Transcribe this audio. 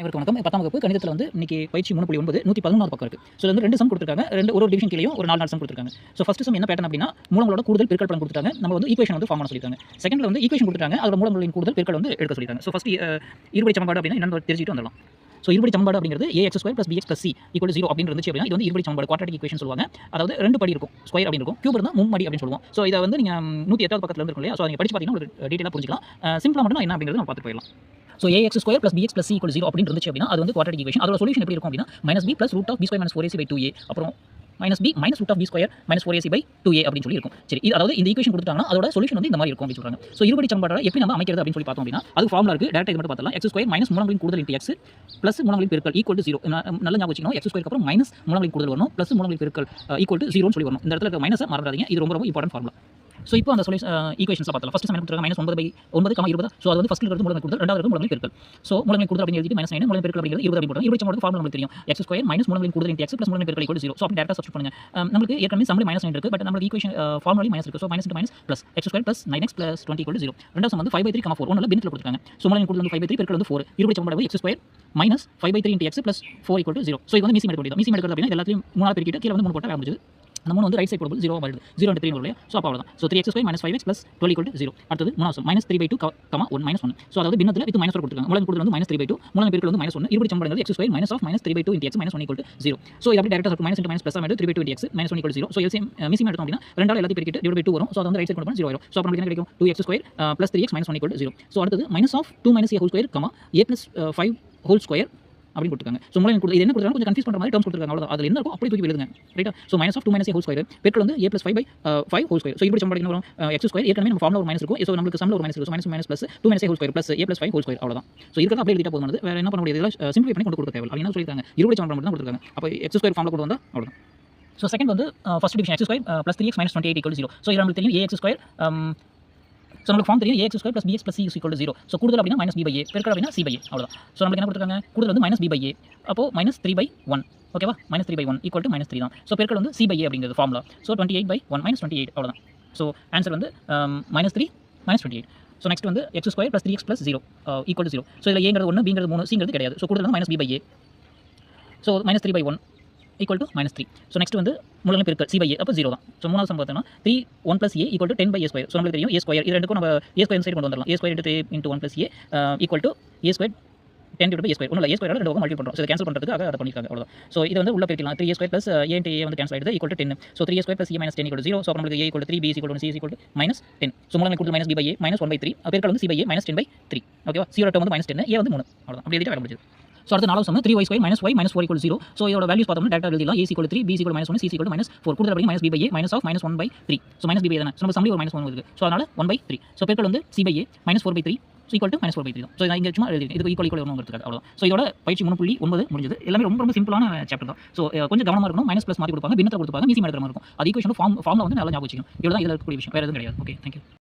அனைவருக்கும் வணக்கம். 10ஆம் வகுப்பு கணிதத்தில் வந்து இன்னைக்கு பயிற்சி 3.9 111வது பக்கம் இருக்கு. ஸோ வந்து 2 சம் கொடுத்துருக்காங்க. ஒரு டிவிஷன் கீழேயும் ஒரு 4 சம் கொடுத்துருக்காங்க. ஸோ ஃபர்ஸ்ட் சம் என்ன பேட்டர்ன் அப்படின்னா மூலங்களோட கூடுதல் பெருக்கல் பலன் கொடுத்துட்டாங்க. நம்ம வந்து ஈக்குவேஷன் வந்து ஃபார்ம் பண்ண சொல்லிருக்காங்க. செகண்ட்ல வந்து ஈக்குவேஷன் கொடுத்துட்டாங்க. அதோட மூலங்களின் கூடுதல் பெருக்கல் வந்து எடுக்க சொல்லிருக்காங்க. ஸோ ஃபர்ஸ்ட் இருபடி சமன்பாடு அப்படின்னா என்னன்னு தெரிஞ்சுட்டு வந்துடலாம். ஸோ இருபடி சமன்பாடு அப்படிங்கிறது ax² + bx + c = 0 அப்படின்னு இருந்துச்சு அப்படின்னா இது வந்து இருபடி சமன்பாடு குவாட்ராட்டிக் ஈக்குவேஷன் சொல்லுவாங்க. அதாவது 2 படி இருக்கும், ஸ்கொயர் அப்படின்னு இருக்கும், கியூப் இருந்தால் மும்மடி அப்படின்னு சொல்லுவோம். ஸோ இதை வந்து நீங்க 108வது பக்கத்துல இருந்து இருக்கும் இல்லையா? ஸோ நீங்க படிச்சு பார்த்தீங்கன்னா ஒரு டீடைலாக புரிஞ்சுக்கலாம். சிம்பிளா மட்டும் என்ன அப்படிங்கிறது நம்ம பார்த்து போயிடலாம். ஸோ ax² + bx + c = 0 அப்படின்னு இருந்துச்சு அப்படின்னா அது வந்து குவாட்ராட்டிக் ஈக்குவேஷன். அதோட சொல்யூஷன் எப்படி இருக்கும் அப்படின்னா -b + √b² - 4ac/2a அப்புறம் -b - √b² - 4ac/2a அப்படின்னு சொல்லி இருக்கும். சரி, இது அதாவது இந்த ஈக்குவேஷன் கொடுத்துட்டாங்கன்னா அதோட சொல்யூஷன் வந்து இந்த மாதிரி இருக்கும் அப்படின்னு சொல்றாங்க. ஸோ இருபடி சமன்பாடு எப்படி நம்ம அமைக்கிறது அப்படின்னு சொல்லி பார்த்தோம் அப்படின்னா அது ஃபார்முலா இருக்கு. டேரக்டா இது மட்டும் பார்த்தலாம். x² - மூலங்களின் கூடுதல் × x + மூலங்களின் பெருக்கல் = 0. நல்ல ஞாபகம் வச்சுக்கணும். x² அப்புறம் மைனஸ் மூலங்களின் கூடுதல் வரணும், + மூலங்களின் பெருக்கல் = 0 ன்னு சொல்லி வரணும். இந்த இடத்துல இருக்க மைனஸை மறந்துடாதீங்க. இது ரொம்ப இம்பார்ட்டன்ட் ஃபார்முலா. ஸோ இப்போ அந்த ஈக்குவேஷன்ஸ் பார்த்தலாம். ஃபர்ஸ்ட் சம் என்ன கொடுத்துருக்காங்க -9/9, ஸோ அது வந்து ஃபர்ஸ்ட்ல இருக்கிறது மூலங்களின் கூடுதல், ரெண்டாவது இருக்கிறது மூலங்களின் பெருக்கல். ஸோ மூலங்களின் கூடுதல் அப்படின்னு எழுதிட்டு -9 மூலங்களின் பெருக்கல் அப்படிங்கிறது 20 அப்படி போடுறோம். இருபடி சமன்பாடு ஃபார்முலா நமக்கு தெரியும். x² - மூலங்களின் கூடுதல் × x + மூலங்களின் பெருக்கல் = 0. ஸோ அப்படி டேரக்டா சப்ஸ்டிட்யூட் பண்ணுங்க. நமக்கு ஏற்கனவே சம்ல -9 இருக்கு. பட் நமக்கு ஈக்குவேஷன் ஃபார்முலாலயும் மைனஸ் இருக்கு. So -× +, x² + 9x + 20 = 0. ரெண்டாவது சம் வந்து 5/3, 4 ஒண்ணுல பின்னத்துல கொடுத்துருக்காங்க. ஸோ மூலங்களின் கூடுதல் வந்து 5/3 பெருக்கல் வந்து 4. இருபடி சமன்பாடு x² - 5/3 × x + 4 = 0. ஸோ இது வந்து மீசியம் எடுக்க வேண்டியது. மீசியம் எடுக்கிறது அப்படின்னா எல்லாத்தையும் 3 பெருக்கிட்டு கீழ வந்து 3 போட்டா முடிஞ்சது. அந்த 3 வந்து ரைட் சைடு போடும்போது 0 வருது. 0 × 3 வரும் இல்லையா? ஸோ அப்போ அவ்வளவுதான். So 3x² - 5x + 12 = 0. அடுத்தது மூணாவது சம் -3/2, 1 -1. ஸோ அதாவது பின்னத்துல வித் மைனஸ் கொடுத்துருக்காங்க. மூலங்களின் கூடுதல் வந்து -3/2, மூலங்களின் பெருக்கல் வந்து -1. இருபடி சமன்பாடு x² - -3/2 × x - 1 = 0. ஸோ இது அப்படியே டேரக்டா இருக்கும். -× +, 3/2 × x - 1 = 0. ஸோ மீசியம் எடுத்தோம் அப்படின்னா ரெண்டால எல்லாத்தையும் பெருக்கிட்டு / 2 வரும். ஸோ அது வந்து ரைட் சைடு கொண்டு போனா 0 ஆயிரும். ஸோ அப்போ நமக்கு என்ன கிடைக்கும்? 2x² + 3x - 1 = 0. ஸோ அடுத்தது -2 - a² a + 5² அப்படின்னு கொடுத்துருக்காங்க. ஸோ மூலங்களின் கூடுதல் இது என்ன கொடுத்துருக்காங்க கொஞ்சம் கன்ஃபியூஸ் பண்ற மாதிரி டேர்ம்ஸ் கொடுத்துருக்காங்க. அவ்வளவுதான். அதுல என்ன இருக்கோ அப்படியே தூக்கி எழுதுங்க. ரைட்டா? ஸோ -2 - a² பெருக்கல் வந்து a + 5/5². ஸோ இப்படி சமன்பாடு என்ன வரும்? x² ஏற்கனவே நம்ம ஃபார்முலா ஒரு மைனஸ் இருக்கும். ஸோ நமக்கு சம்ல ஒரு மைனஸ் இருக்கும். மைனஸ் + 2 - a² + a + 5² அவ்வளவுதான். ஸோ இருக்கிறத அப்படியே எழுதிட்டா போதுமானது. வேற என்ன பண்ண முடியாது? இதெல்லாம் சிம்பிளிஃபை பண்ணி கொண்டு கொடுக்க தேவை. அவங்க என்ன சொல்லிருக்காங்க? இருபடி சமன்பாடு மட்டும் தான் கொடுத்துருக்காங்க. அப்போ x² ஃபார்முலா கொண்டு வந்தா அவ்வளவுதான். ஸோ செகண்ட் வந்து first division x² + 3x - 28 = 0. So இது நமக்கு தெரியும் ax². ஸோ நமக்கு ஃபார்ம் தெரியும் ax² + bx + c = 0. ஸோ கூடுதல் அப்படின்னா -b/a, பெருக்கல் அப்படின்னா c/a அவ்வளவுதான். ஸோ நமக்கு என்ன கொடுத்துருக்காங்க? கூடுதல் வந்து -b/a, அப்போ -3/1. ஓகேவா? -3/1 = -3 தான். ஸோ பெருக்கல் வந்து c/a அப்படிங்கிறது ஃபார்முலா. ஸோ 28/1 -28 அவ்வளவுதான். ஸோ ஆன்சர் வந்து -3 -28. ஸோ நெக்ஸ்ட் வந்து x² + 3x + 0 = 0. ஸோ இதில் a-ங்கிறது 1, b-ங்கிறது 3, c-ங்கிறது கிடையாது. ஸோ கூடுதல் வந்து -b/a. ஸோ -3/1 = -3. ஸோ நெக்ஸ்ட் வந்து மூலங்களின் பெருக்கல் c/a, அப்போ 0 தான். ஸோ மூணாவது சம் பார்த்தோம்னா 3 1 + a = 10/a². ஸோ நமக்கு தெரியும் a². இது ரெண்டுக்கும் நம்ம a² சைடு கொண்டு வந்துடலாம். a² × 3 × 1 + a a², 10 / a². ஒன்றும் இல்லை, a² ரெண்டு பக்கம் மல்டிபிள் பண்ணுறோம். ஸோ இதை கேன்சல் பண்ணுறதுக்காக அதை பண்ணியிருக்காங்க. அவ்வளோதான். ஸோ இது வந்து உள்ள பெருக்கலாம். 3a² + a × a வந்து கேன்சல் ஆயிடுது = 10. So 3a² + a - 10 = 0. ஸோ அப்போ நமக்கு a = 3, b = 1, c = -10. ஸோ மூலங்களின் கூடுதல் -b/a, -1/3, பெருக்கல் வந்து c/a, -10/3. ஓகேவா? c யோட டேர்ம் வந்து -10, a வந்து 3. அவ்வளோதான். அப்படி எழுதிட்டு வேலை முடிஞ்சது. ஸோ அடுத்து 4வது சம் 3y² - y - 4 = 0. ஸோ இதோட வேல்யூஸ் பார்த்தோம்னா டேரக்டா எழுதிடலாம். a = 3, b = -1, c = -4. கூடுதல் அப்படி -b/a, -1/3. ஸோ -b/a தானே. ஸோ நம்ம சம்லி ஒரு -1 இருக்கு. ஸோ அதனால 1/3. ஸோ பெருக்கல் வந்து c/a, -4/3 = -4/3 தான். ஸோ நான் இங்கே சும்மா எழுதிருக்கேன். இது ஈக்குவல் வரணுங்கிறதுக்காக அவ்வளோதான். ஸோ இதோட பயிற்சி 3.9 முடிஞ்சது. எல்லாமே ரொம்ப சிம்பிளான சாப்டர் தான். ஸோ கொஞ்சம் கவனமா இருக்கணும். மைனஸ் ப்ளஸ் மாற்றி கொடுப்பாங்க, பின்னத்தை கொடுப்பாங்க, மீசி எடுக்கிற மாதிரி இருக்கும். அது ஈக்குவேஷன் ஃபார்முலா வந்து நல்லா ஞாபகம் வச்சுக்கணும். இவ்வளோ தான் இதில் இருக்கக்கூடிய விஷயம். வேறு எதுவும் கிடையாது. Okay, thank you.